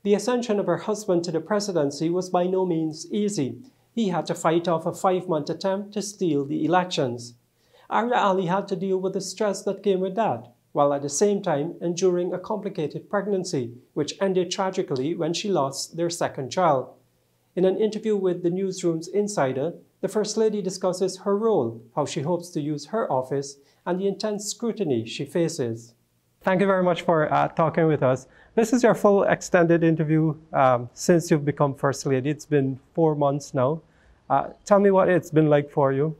The ascension of her husband to the presidency was by no means easy. He had to fight off a 5-month attempt to steal the elections. Arya Ali had to deal with the stress that came with that, while at the same time enduring a complicated pregnancy, which ended tragically when she lost their second child. In an interview with the newsroom's insider, the First Lady discusses her role, how she hopes to use her office, and the intense scrutiny she faces. Thank you very much for talking with us. This is your full extended interview since you've become First Lady. It's been 4 months now. Tell me what it's been like for you.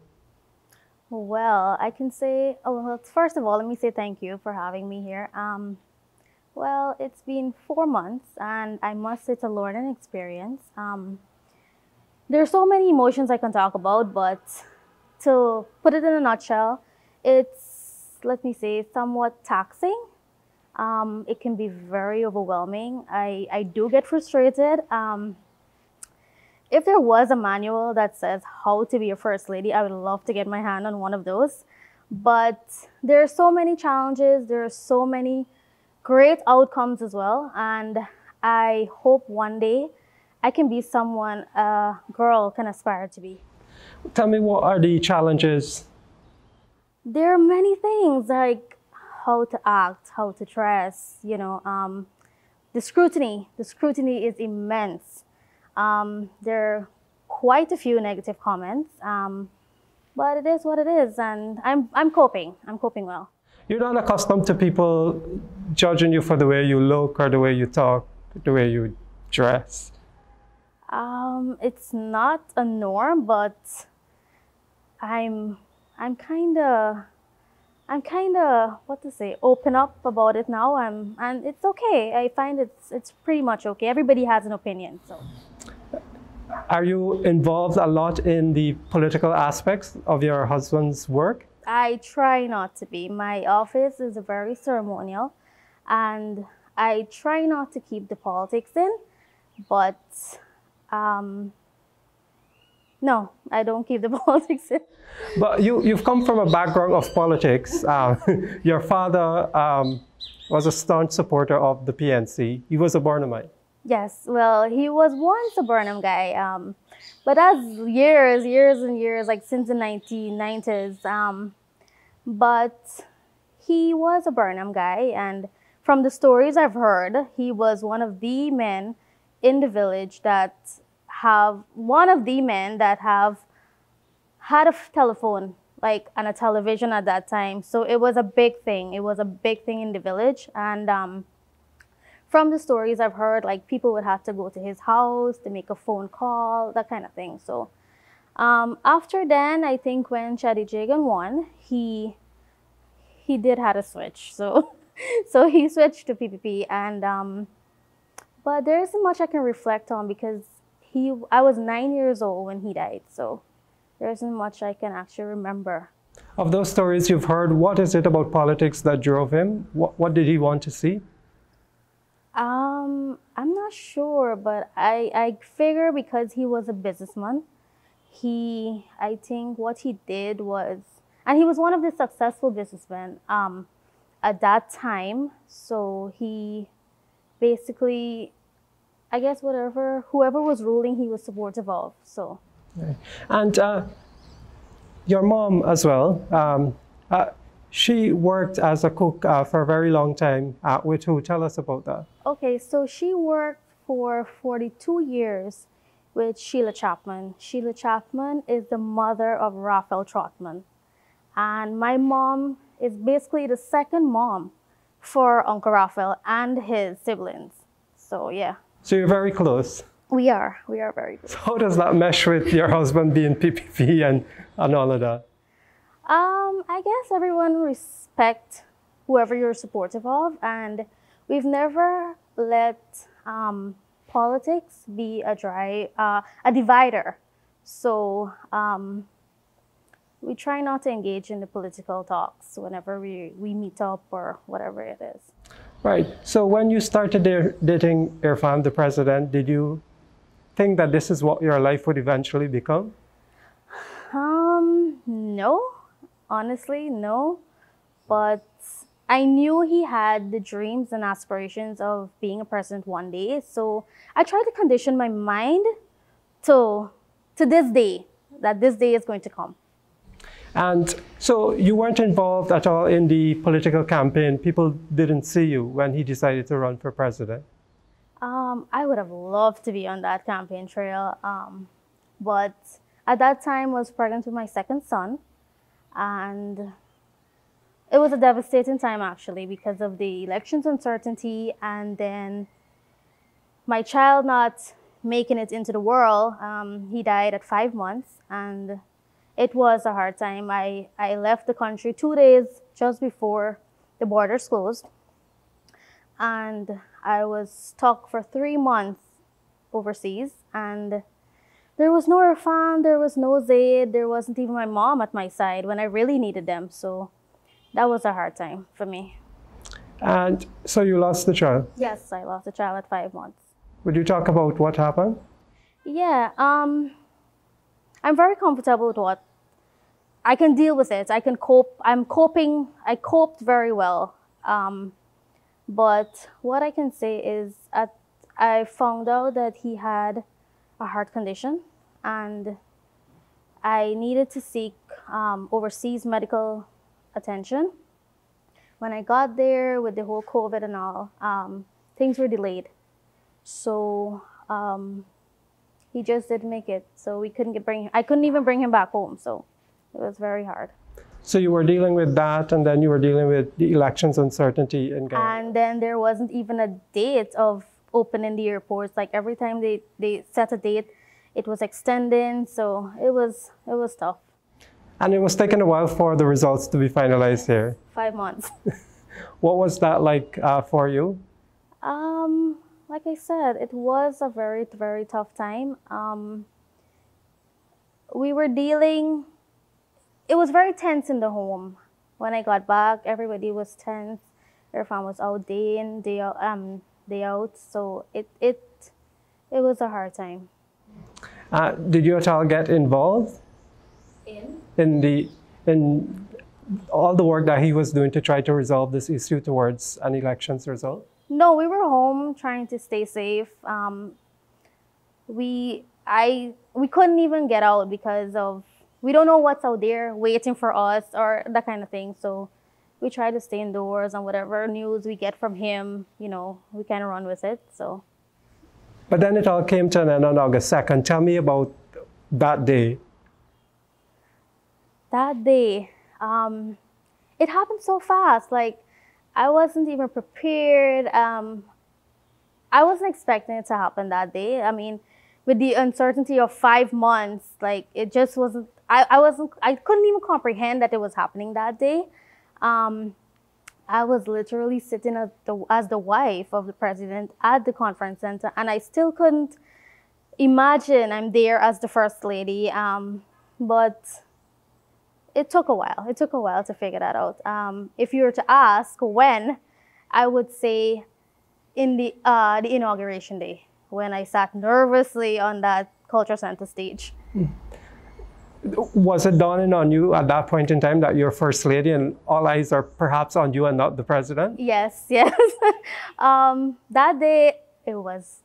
Well, I can say, first of all, let me say thank you for having me here. Well, it's been 4 months, and I must say it's a learning experience. There are so many emotions I can talk about, but to put it in a nutshell, it's, let me say, somewhat taxing. It can be very overwhelming. I do get frustrated. If there was a manual that says how to be a First Lady, I would love to get my hand on one of those. But there are so many challenges. There are so many great outcomes as well. And I hope one day I can be someone a girl can aspire to be. Tell me, what are the challenges? There are many things, like how to act, how to dress, you know, the scrutiny. The scrutiny is immense. There are quite a few negative comments, but it is what it is, and I'm coping. I'm coping well. You're not accustomed to people judging you for the way you look or the way you talk, the way you dress. It's not a norm, but I'm kind of what to say, open up about it now. And it's okay. I find it's pretty much okay. Everybody has an opinion, so. Are you involved a lot in the political aspects of your husband's work? I try not to be. My office is very ceremonial, and I try not to keep the politics in, but no, I don't keep the politics in. But you've come from a background of politics. Your father was a staunch supporter of the PNC. He was a Burnhamite. Yes, well, he was once a Burnham guy, but as years and years, like since the 1990s, but he was a Burnham guy, and from the stories I've heard, he was one of the men in the village that have had a telephone, like, and a television at that time. So it was a big thing. It was a big thing in the village, and from the stories I've heard, like, people would have to go to his house to make a phone call, that kind of thing. So after then, I think when Chadi Jagan won, he did have a switch. So so he switched to PPP, and but there isn't much I can reflect on because I was 9 years old when he died. So there isn't much I can actually remember. Of those stories you've heard, what is it about politics that drove him? What did he want to see? I'm not sure, but I figure because he was a businessman, I think what he did was, and he was one of the successful businessmen at that time. So he basically, I guess whoever was ruling, he was supportive of. So. And your mom as well. She worked as a cook for a very long time. With who? Tell us about that. Okay, so she worked for 42 years with Sheila Chapman. Sheila Chapman is the mother of Raphael Trotman. And my mom is basically the second mom for Uncle Raphael and his siblings. So, yeah. So you're very close. We are very close. So how does that mesh with your husband being PPP and all of that? I guess everyone respect whoever you're supportive of, and we've never let politics be a divider. So we try not to engage in the political talks whenever we meet up or whatever it is. Right. So when you started dating Irfan, the president, did you think that this is what your life would eventually become? No. Honestly, no. But I knew he had the dreams and aspirations of being a president one day. So I tried to condition my mind to this day, that this day is going to come. And so you weren't involved at all in the political campaign. People didn't see you when he decided to run for president. I would have loved to be on that campaign trail, but at that time I was pregnant with my second son, and it was a devastating time actually because of the elections uncertainty, and then my child not making it into the world. He died at 5 months, and it was a hard time. I left the country 2 days just before the borders closed, and I was stuck for 3 months overseas, and there was no Irfan, there was no Zaid, there wasn't even my mom at my side when I really needed them. So that was a hard time for me. And so you lost the child? Yes, I lost a child at 5 months. Would you talk about what happened? Yeah, I'm very comfortable with what I can deal with it. I can cope. I'm coping. I coped very well. But what I can say is I found out that he had a heart condition, and I needed to seek overseas medical attention. When I got there with the whole COVID and all, things were delayed. So he just didn't make it. So we couldn't I couldn't even bring him back home. So it was very hard. So you were dealing with that, and then you were dealing with the elections uncertainty in Guyana. And then there wasn't even a date of opening the airports. Like every time they set a date, it was extending. So it was tough. And it was taking a while for the results to be finalized here. 5 months. What was that like for you? Like I said, it was a very, very tough time. We were dealing. It was very tense in the home. When I got back, everybody was tense. Irfan was out day in, day out. So it was a hard time. Did you at all get involved in all the work that he was doing to try to resolve this issue towards an elections result? No, we were home trying to stay safe. We couldn't even get out because of we don't know what's out there waiting for us or that kind of thing. So we try to stay indoors, and whatever news we get from him, we kind of run with it. So. But then it all came to an end on August 2nd. Tell me about that day. That day, it happened so fast. Like, I wasn't even prepared. I wasn't expecting it to happen that day. I mean, with the uncertainty of 5 months, like it just wasn't. I couldn't even comprehend that it was happening that day. I was literally sitting as the wife of the president at the conference center, and I still couldn't imagine I'm there as the first lady. But it took a while. It took a while to figure that out. If you were to ask when, I would say in the inauguration day, when I sat nervously on that culture center stage. Was it dawning on you at that point in time that you're first lady and all eyes are perhaps on you and not the president? Yes, yes. That day, it was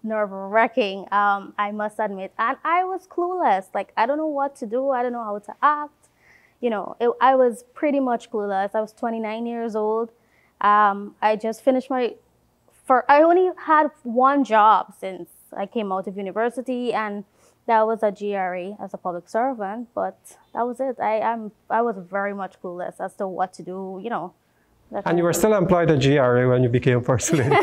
nerve-wracking, I must admit. And I was clueless. Like, I don't know what to do. I don't know how to act. I was pretty much clueless. I was 29 years old. I just finished I only had one job since I came out of university, and that was at GRA as a public servant, but that was it. I was very much clueless as to what to do, And you were still employed at GRA when you became first lady?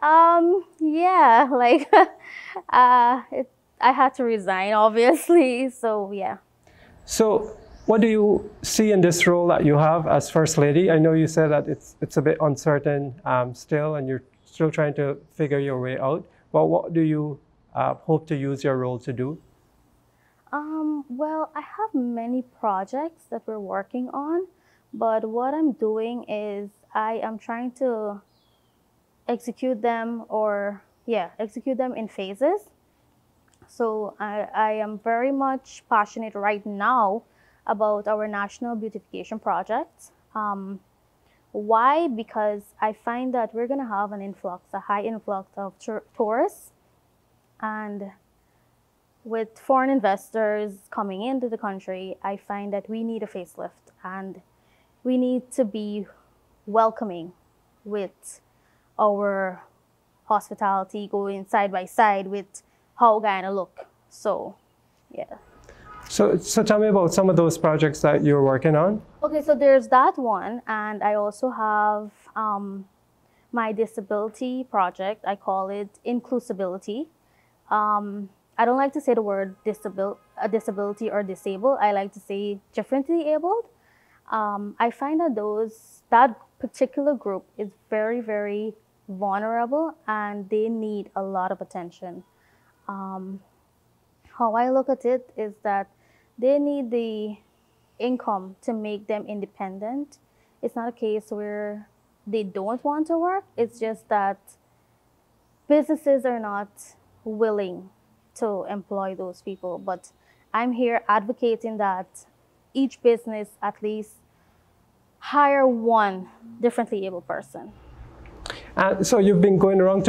Yeah, like, I had to resign, obviously, so yeah. So what do you see in this role that you have as first lady? I know you said that it's a bit uncertain still, and you're still trying to figure your way out, but what do you hope to use your role to do? Well, I have many projects that we're working on, but what I'm doing is I am trying to execute them in phases. So I am very much passionate right now about our national beautification project. Why? Because I find that we're going to have an influx, a high influx of tourists. And with foreign investors coming into the country, I find that we need a facelift and we need to be welcoming with our hospitality going side by side with how Guyana look. So, yeah. So tell me about some of those projects that you're working on. Okay, so there's that one, and I also have my disability project. I call it inclusability. I don't like to say the word disability or disabled. I like to say differently abled. I find that that particular group is very, very vulnerable and they need a lot of attention. How I look at it is that they need the income to make them independent. It's not a case where they don't want to work. It's just that businesses are not willing to employ those people. But I'm here advocating that each business at least hire one differently able person. So you've been going around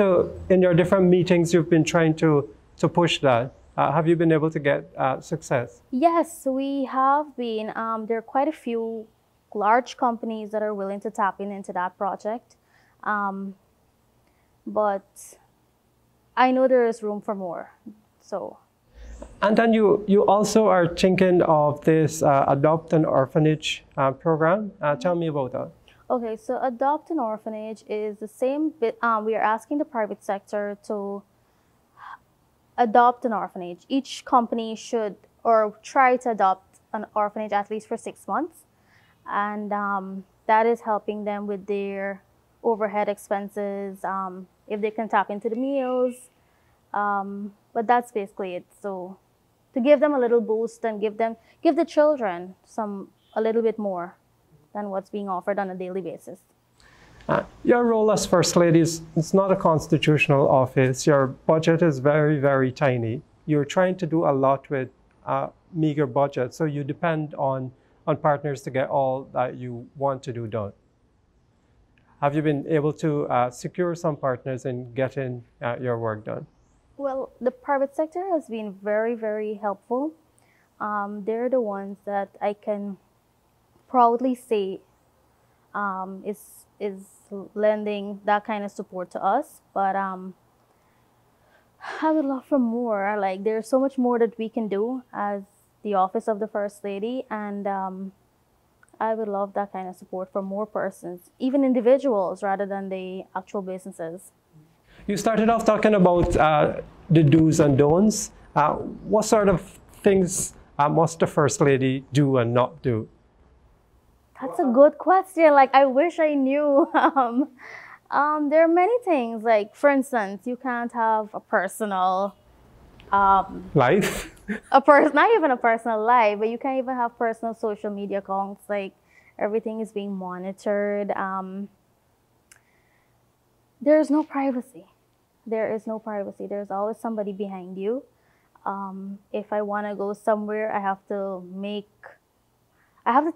in your different meetings, you've been trying to push that. Have you been able to get success? Yes, we have been. There are quite a few large companies that are willing to tap into that project. But I know there is room for more. So. And then you also are thinking of this Adopt an Orphanage program. Tell me about that. Okay, so Adopt an Orphanage is the same bit. We are asking the private sector to adopt an orphanage. Each company should or try to adopt an orphanage at least for 6 months. And that is helping them with their overhead expenses, if they can tap into the meals. But that's basically it. So to give them a little boost and give the children a little bit more than what's being offered on a daily basis. Your role as First Lady it's not a constitutional office. Your budget is very, very tiny. You're trying to do a lot with meager budget, so you depend on partners to get all that you want to do done. Have you been able to secure some partners in getting your work done? Well, the private sector has been very, very helpful. They're the ones that I can proudly say is lending that kind of support to us. But I would love for more. Like, there's so much more that we can do as the office of the First Lady, and I would love that kind of support for more persons, even individuals rather than the actual businesses. You started off talking about the do's and don'ts. What sort of things must the First Lady do and not do? That's a good question. Like, I wish I knew. There are many things. Like, for instance, you can't have a personal life. Not even a personal life, but you can't even have personal social media accounts. Like, everything is being monitored. There's no privacy. There is no privacy. There's always somebody behind you. If I want to go somewhere, I have to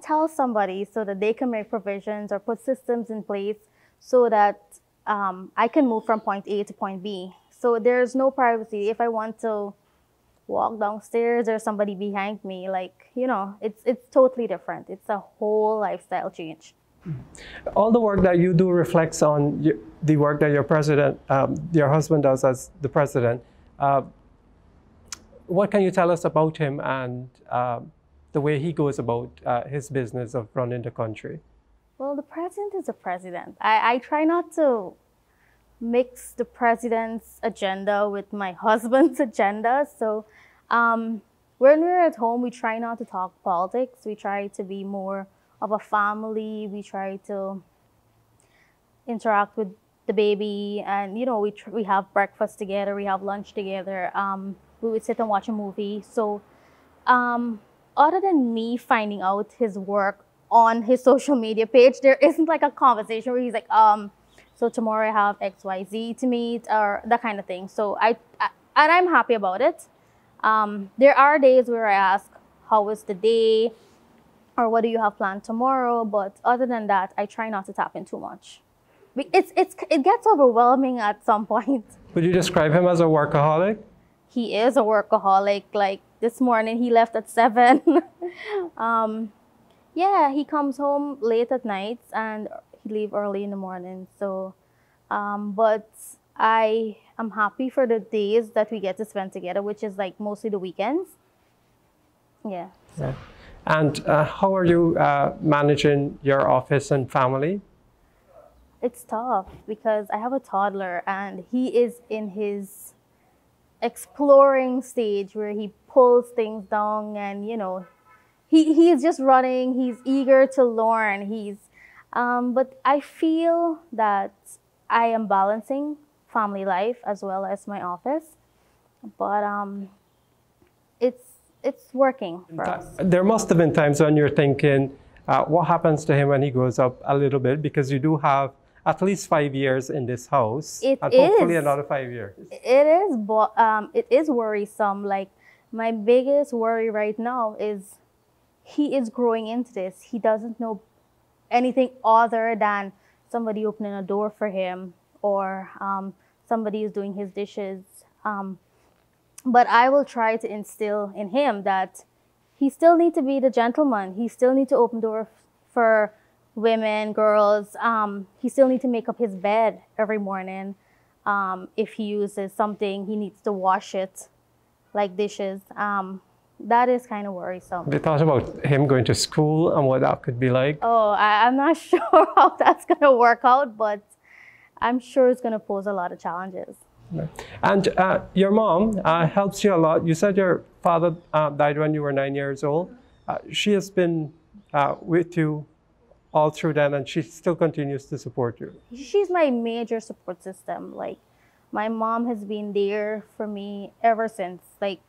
tell somebody so that they can make provisions or put systems in place so that I can move from point A to point B. So there's no privacy. If I want to walk downstairs, there's somebody behind me. Like, it's totally different. It's a whole lifestyle change. All the work that you do reflects on the work that your husband does as the president. What can you tell us about him and the way he goes about his business of running the country? Well, the president is a president. I try not to mix the president's agenda with my husband's agenda. So when we're at home, we try not to talk politics. We try to be more of a family. We try to interact with the baby, and we have breakfast together, we have lunch together. We would sit and watch a movie. So other than me finding out his work on his social media page, there isn't like a conversation where he's like, so tomorrow I have XYZ to meet, or that kind of thing. So and I'm happy about it. There are days where I ask, how was the day? or what do you have planned tomorrow? But other than that, I try not to tap in too much. It gets overwhelming at some point. Would you describe him as a workaholic? He is a workaholic. Like this morning, he left at 7. Yeah, he comes home late at night and he leave early in the morning. So, but I am happy for the days that we get to spend together, which is like mostly the weekends. Yeah. Yeah. And how are you managing your office and family? It's tough because I have a toddler and he is in his exploring stage where he pulls things down and, you know, he is just running. He's eager to learn. But I feel that I am balancing family life as well as my office. But it's working for us. There must have been times when you're thinking, what happens to him when he grows up a little bit? Because you do have at least 5 years in this house, and hopefully another 5 years. It is worrisome. Like my biggest worry right now is he is growing into this. He doesn't know anything other than somebody opening a door for him or somebody is doing his dishes. But I will try to instill in him that he still needs to be the gentleman. He still needs to open doors for women, girls. He still needs to make up his bed every morning. If he uses something, he needs to wash it, like dishes. That is kind of worrisome. Have you thought about him going to school and what that could be like? Oh, I'm not sure how that's going to work out, but I'm sure it's going to pose a lot of challenges. And your mom helps you a lot. You said your father died when you were 9 years old. She has been with you all through then, and she still continues to support you. She's my major support system. Like, my mom has been there for me ever since. Like,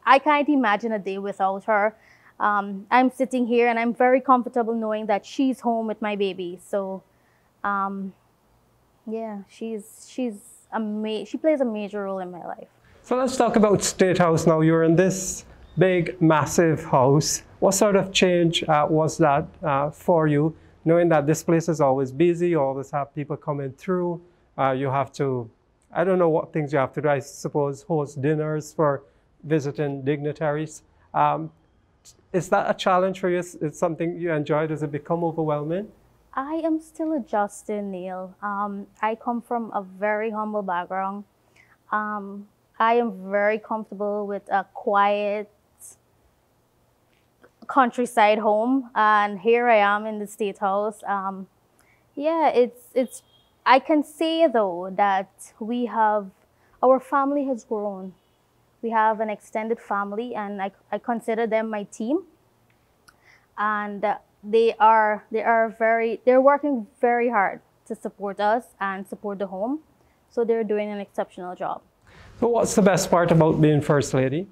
I can't imagine a day without her. I'm sitting here and I'm very comfortable knowing that she's home with my baby. So, yeah, she plays a major role in my life. So let's talk about State House now. You're in this big, massive house. What sort of change was that for you, knowing that this place is always busy, you always have people coming through, you have to, I don't know what things you have to do, I suppose, host dinners for visiting dignitaries. Is that a challenge for you? Is it something you enjoy? Does it become overwhelming? I am still adjusting, Neil. I come from a very humble background. I am very comfortable with a quiet countryside home, and here I am in the State House. Yeah, it's. I can say though that our family has grown. We have an extended family, and I consider them my team. And they're working very hard to support us and support the home. So they're doing an exceptional job. So what's the best part about being First Lady?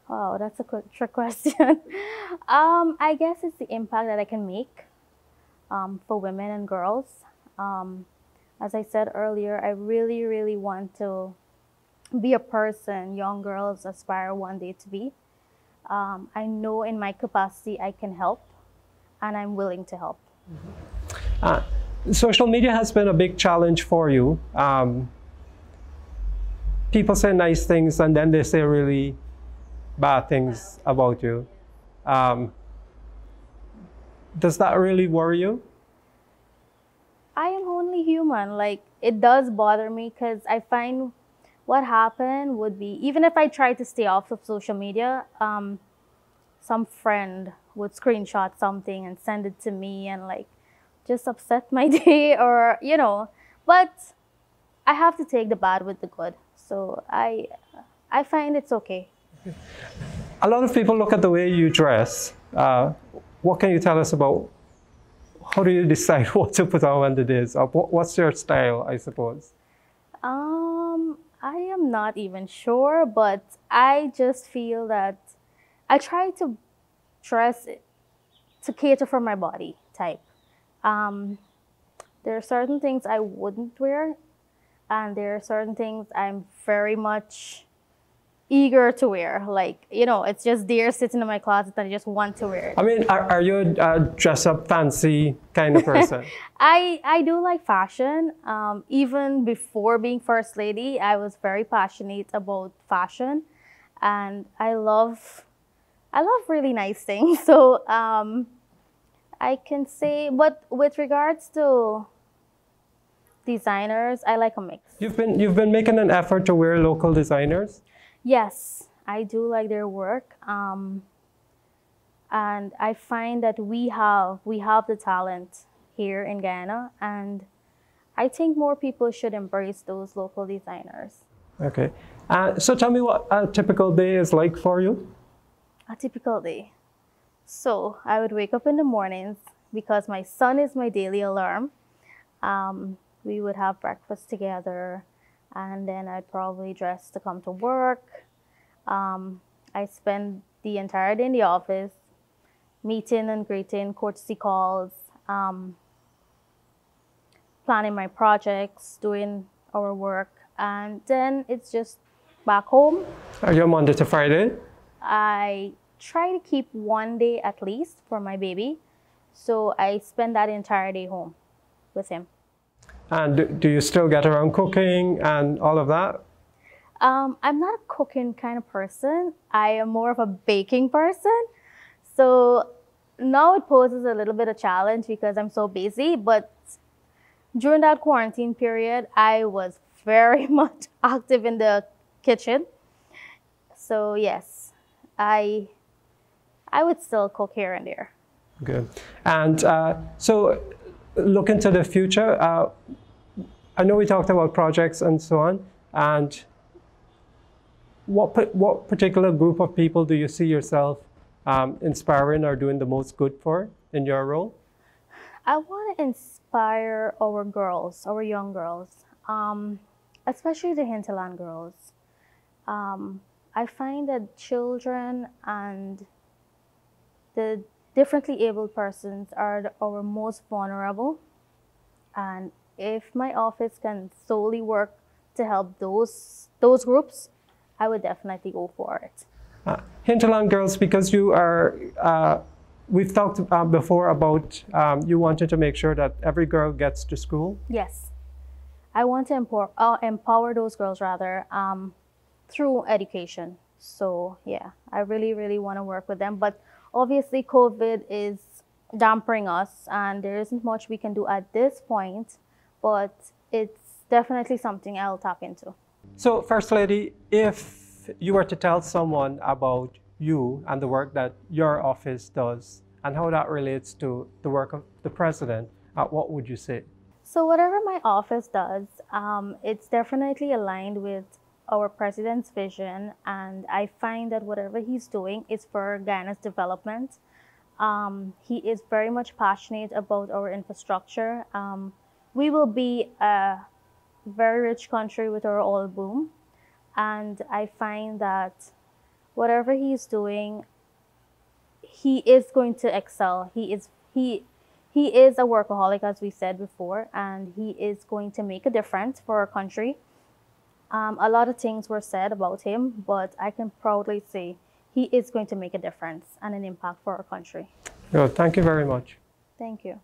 Oh, that's a quick trick question. I guess it's the impact that I can make for women and girls. As I said earlier, I really, really want to be a person young girls aspire one day to be. I know in my capacity I can help, and I'm willing to help. Social media has been a big challenge for you. People say nice things and then they say really bad things about you. Does that really worry you? I am only human. Like, it does bother me because I find what happened would be, even if I try to stay off of social media, some friend would screenshot something and send it to me and like just upset my day, or, you know, but I have to take the bad with the good. So I find it's okay. A lot of people look at the way you dress. What can you tell us about how do you decide what to put on when the day is up? What's your style, I suppose? I am not even sure, but I just feel that I try to dress to cater for my body type. There are certain things I wouldn't wear, and there are certain things I'm very much eager to wear. Like, you know, it's just there sitting in my closet and I just want to wear it. I mean, are you a dress-up fancy kind of person? I do like fashion. Even before being First Lady, I was very passionate about fashion. And I love really nice things. So I can say, but with regards to designers, I like a mix. You've been making an effort to wear local designers? Yes, I do like their work. And I find that we have the talent here in Guyana, and I think more people should embrace those local designers. Okay. So tell me what a typical day is like for you. A typical day. So I would wake up in the mornings because my son is my daily alarm. We would have breakfast together, and then I'd probably dress to come to work. I spend the entire day in the office, meeting and greeting, courtesy calls, planning my projects, doing our work, and then it's just back home. Are you Monday to Friday? I try to keep one day at least for my baby, so I spend that entire day home with him. And do you still get around cooking and all of that? I'm not a cooking kind of person. I am more of a baking person. So now it poses a little bit of challenge because I'm so busy. But during that quarantine period, I was very much active in the kitchen. So yes, I would still cook here and there. Good. And so looking to the future, I know we talked about projects and so on, and what particular group of people do you see yourself inspiring or doing the most good for in your role? I want to inspire our girls, our young girls, especially the hinterland girls. I find that children and the differently abled persons are our most vulnerable, and if my office can solely work to help those groups, I would definitely go for it. Hinterland girls, because you are, we've talked before about you wanted to make sure that every girl gets to school. Yes, I want to empower those girls rather through education. So yeah, I really, really want to work with them. But obviously COVID is dampering us and there isn't much we can do at this point, but it's definitely something I'll tap into. So First Lady, if you were to tell someone about you and the work that your office does and how that relates to the work of the President, what would you say? So whatever my office does, it's definitely aligned with our President's vision, and I find that whatever he's doing is for Guyana's development. He is very much passionate about our infrastructure. We will be a very rich country with our oil boom, and I find that whatever he's doing, he is going to excel. He is a workaholic, as we said before, and he is going to make a difference for our country. A lot of things were said about him, but I can proudly say he is going to make a difference and an impact for our country. Good. Thank you very much. Thank you.